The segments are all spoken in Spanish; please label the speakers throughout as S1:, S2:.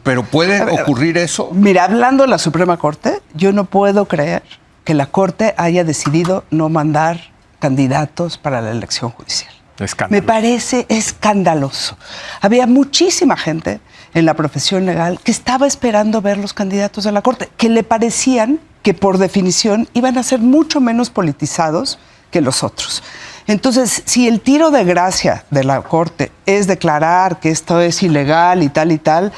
S1: Pero ¿puede ocurrir eso?
S2: Mira, hablando de la Suprema Corte, yo no puedo creer que la Corte haya decidido no mandar candidatos para la elección judicial. Me parece escandaloso. Había muchísima gente en la profesión legal que estaba esperando ver los candidatos de la Corte, que le parecían que por definición iban a ser mucho menos politizados que los otros. Entonces, si el tiro de gracia de la Corte es declarar que esto es ilegal y tal,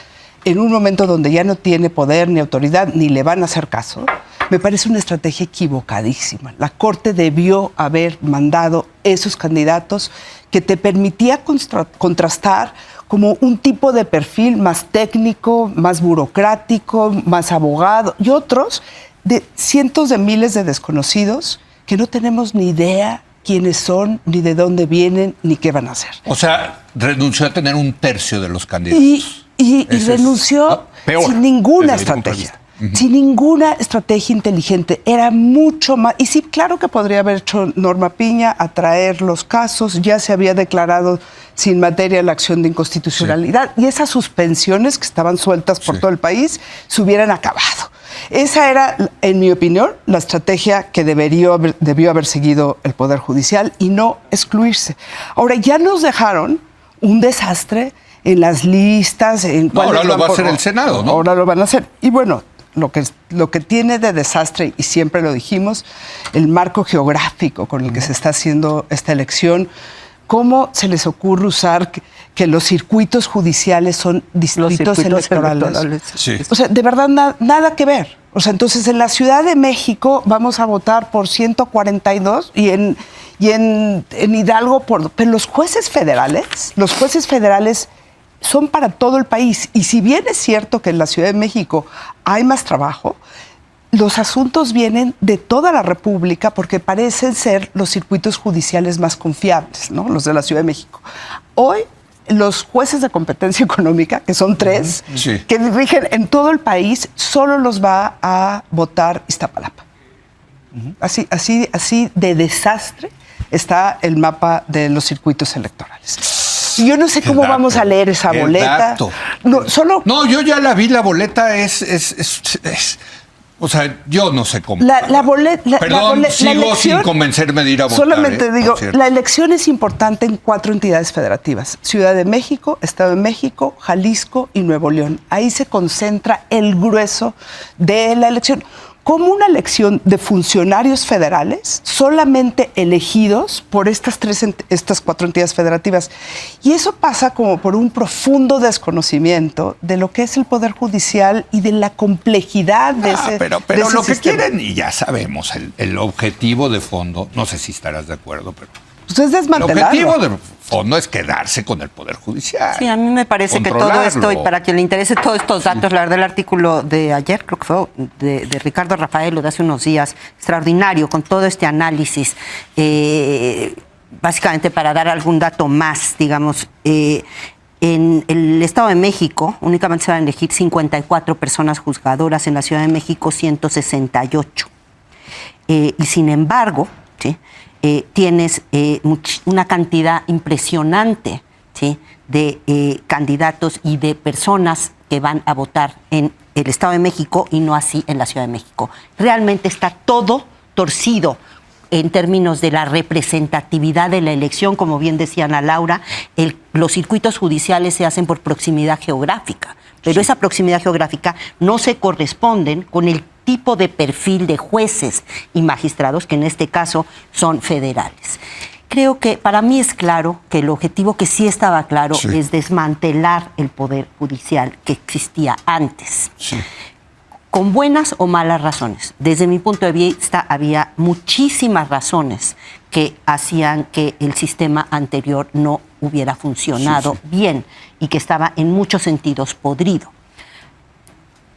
S2: en un momento donde ya no tiene poder ni autoridad, ni le van a hacer caso, me parece una estrategia equivocadísima. La Corte debió haber mandado esos candidatos que te permitía contrastar como un tipo de perfil más técnico, más burocrático, más abogado, y otros de cientos de miles de desconocidos que no tenemos ni idea quiénes son, ni de dónde vienen, ni qué van a hacer.
S1: O sea, renunció a tener un tercio de los candidatos.
S2: Y renunció sin ninguna estrategia. Sin ninguna estrategia inteligente. Era mucho más... Y sí, claro que podría haber hecho Norma Piña atraer los casos. Ya se había declarado sin materia la acción de inconstitucionalidad. Sí. Y esas suspensiones que estaban sueltas por todo el país se hubieran acabado. Esa era, en mi opinión, la estrategia que debió haber seguido el Poder Judicial y no excluirse. Ahora, ya nos dejaron un desastre en las listas.
S1: Ahora lo va a hacer el Senado, ¿no?
S2: Ahora lo van a hacer. Y bueno, lo que tiene de desastre, y siempre lo dijimos, el marco geográfico con el que se está haciendo esta elección. ¿Cómo se les ocurre usar que los circuitos judiciales son distritos electorales?
S1: Sí.
S2: O sea, de verdad, nada que ver. O sea, entonces en la Ciudad de México vamos a votar por 142 y en Hidalgo pero los jueces federales son para todo el país. Y si bien es cierto que en la Ciudad de México hay más trabajo, los asuntos vienen de toda la República porque parecen ser los circuitos judiciales más confiables, ¿no? Los de la Ciudad de México. Hoy, los jueces de competencia económica, que son 3, que rigen en todo el país, solo los va a votar Iztapalapa. Así de desastre está el mapa de los circuitos electorales. Y yo no sé cómo vamos a leer esa boleta.
S1: No, yo ya la vi, la boleta o sea, yo no sé cómo. Sigo sin convencerme de ir a votar.
S2: Solamente digo, la elección es importante en 4 entidades federativas. Ciudad de México, Estado de México, Jalisco y Nuevo León. Ahí se concentra el grueso de la elección. Como una elección de funcionarios federales solamente elegidos por estas 4 entidades federativas. Y eso pasa como por un profundo desconocimiento de lo que es el Poder Judicial y de la complejidad de ese
S1: pero
S2: de ese
S1: lo que
S2: sistema.
S1: quieren, y ya sabemos, el objetivo de fondo, no sé si estarás de acuerdo, pero...
S2: Pues es desmantelarlo.
S1: El objetivo de fondo es quedarse con el Poder Judicial.
S3: Sí, a mí me parece que todo esto, y para quien le interese todos estos datos, la verdad, el artículo de ayer, creo que fue de Ricardo Rafael, o de hace unos días, extraordinario, con todo este análisis, básicamente para dar algún dato más, digamos, en el Estado de México únicamente se van a elegir 54 personas juzgadoras, en la Ciudad de México 168. Y sin embargo, ¿sí?, tienes una cantidad impresionante, ¿sí?, de candidatos y de personas que van a votar en el Estado de México y no así en la Ciudad de México. Realmente está todo torcido en términos de la representatividad de la elección. Como bien decía Ana Laura, los circuitos judiciales se hacen por proximidad geográfica, pero esa proximidad geográfica no se corresponden con el tipo de perfil de jueces y magistrados, que en este caso son federales. Creo que para mí es claro que el objetivo, que sí estaba claro, es desmantelar el Poder Judicial que existía antes. Con buenas o malas razones. Desde mi punto de vista, había muchísimas razones que hacían que el sistema anterior no hubiera funcionado bien y que estaba en muchos sentidos podrido.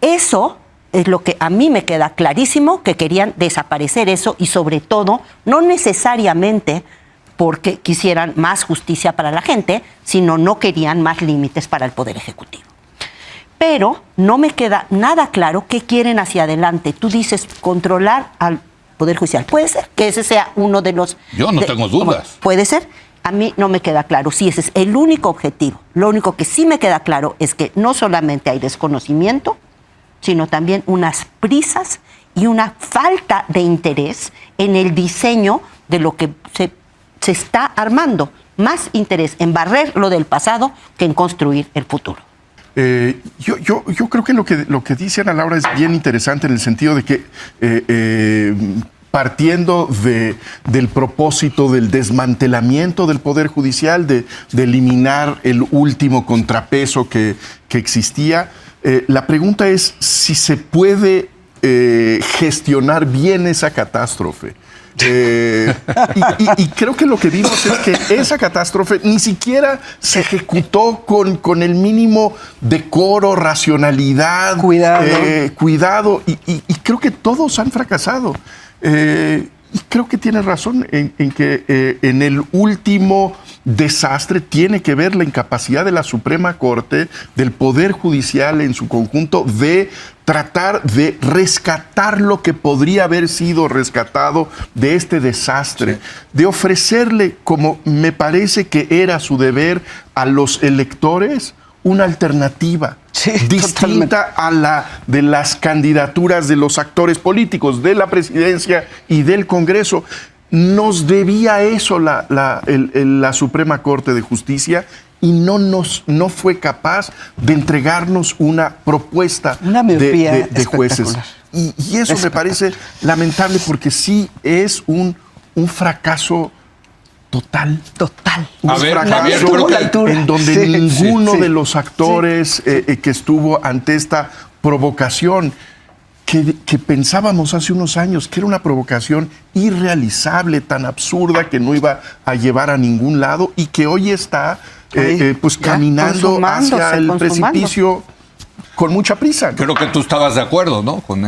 S3: Eso es lo que a mí me queda clarísimo, que querían desaparecer eso, y sobre todo, no necesariamente porque quisieran más justicia para la gente, sino no querían más límites para el Poder Ejecutivo. Pero no me queda nada claro qué quieren hacia adelante. Tú dices controlar al Poder Judicial. Puede ser que ese sea uno de los...
S1: Yo no tengo dudas.
S3: Puede ser. A mí no me queda claro si ese es el único objetivo. Lo único que sí me queda claro es que no solamente hay desconocimiento, sino también unas prisas y una falta de interés en el diseño de lo que se está armando. Más interés en barrer lo del pasado que en construir el futuro.
S4: Yo creo que lo que dice Ana Laura es bien interesante en el sentido de que partiendo del propósito del desmantelamiento del Poder Judicial, de eliminar el último contrapeso que existía, la pregunta es si se puede gestionar bien esa catástrofe. Y creo que lo que vimos es que esa catástrofe ni siquiera se ejecutó con el mínimo decoro, racionalidad, cuidado y creo que todos han fracasado. Y creo que tiene razón en que en el último desastre tiene que ver la incapacidad de la Suprema Corte, del Poder Judicial en su conjunto, de tratar de rescatar lo que podría haber sido rescatado de este desastre, de ofrecerle, como me parece que era su deber, a los electores una alternativa distinta a la de las candidaturas de los actores políticos, de la presidencia y del Congreso. Nos debía eso la Suprema Corte de Justicia y no fue capaz de entregarnos una propuesta de jueces. Y eso me parece lamentable porque sí es un fracaso total.
S1: A ver,
S4: Javier, creo que en donde ninguno de los actores que estuvo ante esta provocación, que pensábamos hace unos años que era una provocación irrealizable, tan absurda que no iba a llevar a ningún lado y que hoy está pues caminando hacia el precipicio con mucha prisa.
S1: Creo que tú estabas de acuerdo, ¿no? Con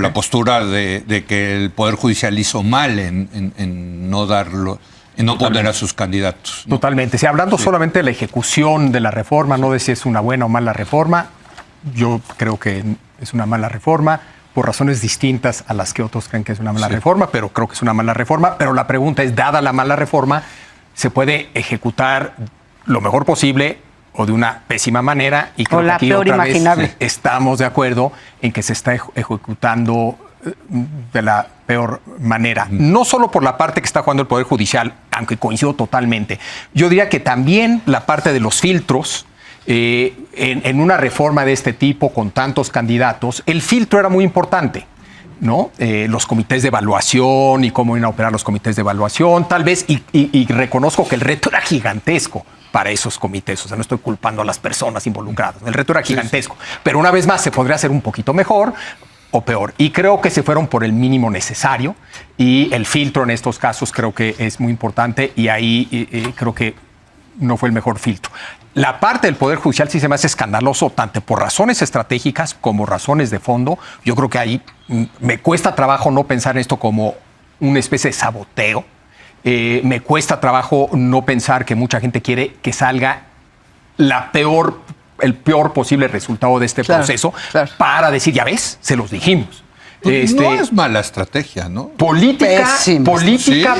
S1: la postura de que el Poder Judicial hizo mal en no darlo, en no poner a sus candidatos, ¿no?
S5: Totalmente. Si hablando solamente de la ejecución de la reforma, no de si es una buena o mala reforma, yo creo que es una mala reforma por razones distintas a las que otros creen que es una mala reforma, pero creo que es una mala reforma. Pero la pregunta es, dada la mala reforma, ¿se puede ejecutar lo mejor posible o de una pésima manera? Y creo
S3: o la
S5: que aquí
S3: peor
S5: otra
S3: imaginable.
S5: vez estamos de acuerdo en que se está ejecutando de la peor manera. No solo por la parte que está jugando el Poder Judicial, aunque coincido totalmente. Yo diría que también la parte de los filtros, en una reforma de este tipo con tantos candidatos, el filtro era muy importante, ¿no? Los comités de evaluación y cómo iban a operar los comités de evaluación, tal vez, y reconozco que el reto era gigantesco para esos comités, o sea, no estoy culpando a las personas involucradas, el reto era gigantesco, pero una vez más se podría hacer un poquito mejor o peor, y creo que se fueron por el mínimo necesario, y el filtro en estos casos creo que es muy importante, y ahí creo que no fue el mejor filtro. La parte del Poder Judicial sí se me hace escandaloso, tanto por razones estratégicas como razones de fondo. Yo creo que ahí me cuesta trabajo no pensar en esto como una especie de saboteo. Me cuesta trabajo no pensar que mucha gente quiere que salga el peor posible resultado de este proceso para decir, ya ves, se los dijimos.
S1: No es mala estrategia, ¿no?
S5: Política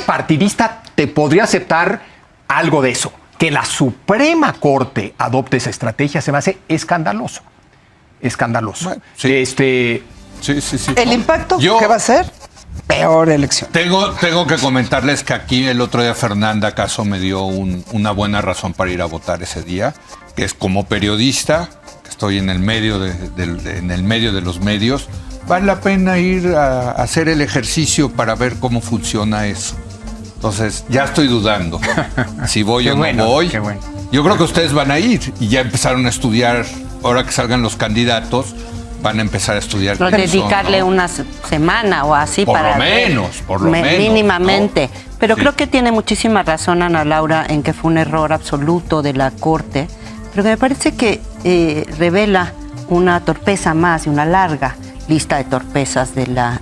S5: partidista te podría aceptar algo de eso. Que la Suprema Corte adopte esa estrategia se me hace escandaloso. Escandaloso.
S1: Sí.
S2: ¿El impacto qué va a ser? Peor elección.
S1: Tengo que comentarles que aquí el otro día Fernanda Caso me dio una buena razón para ir a votar ese día, que es como periodista, que estoy en el medio de los medios, vale la pena ir a hacer el ejercicio para ver cómo funciona eso. Entonces, ya estoy dudando si voy o no voy.
S5: Bueno.
S1: Yo creo que ustedes van a ir y ya empezaron a estudiar, ahora que salgan los candidatos, van a empezar a estudiar.
S3: Dedicarle una semana o así
S1: por
S3: para...
S1: Lo menos,
S3: mínimamente.
S1: ¿No?
S3: Pero creo que tiene muchísima razón Ana Laura en que fue un error absoluto de la Corte, pero que me parece que revela una torpeza más y una larga lista de torpezas de la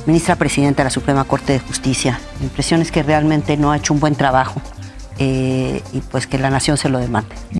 S3: ministra presidenta de la Suprema Corte de Justicia. La impresión es que realmente no ha hecho un buen trabajo y pues que la nación se lo demande.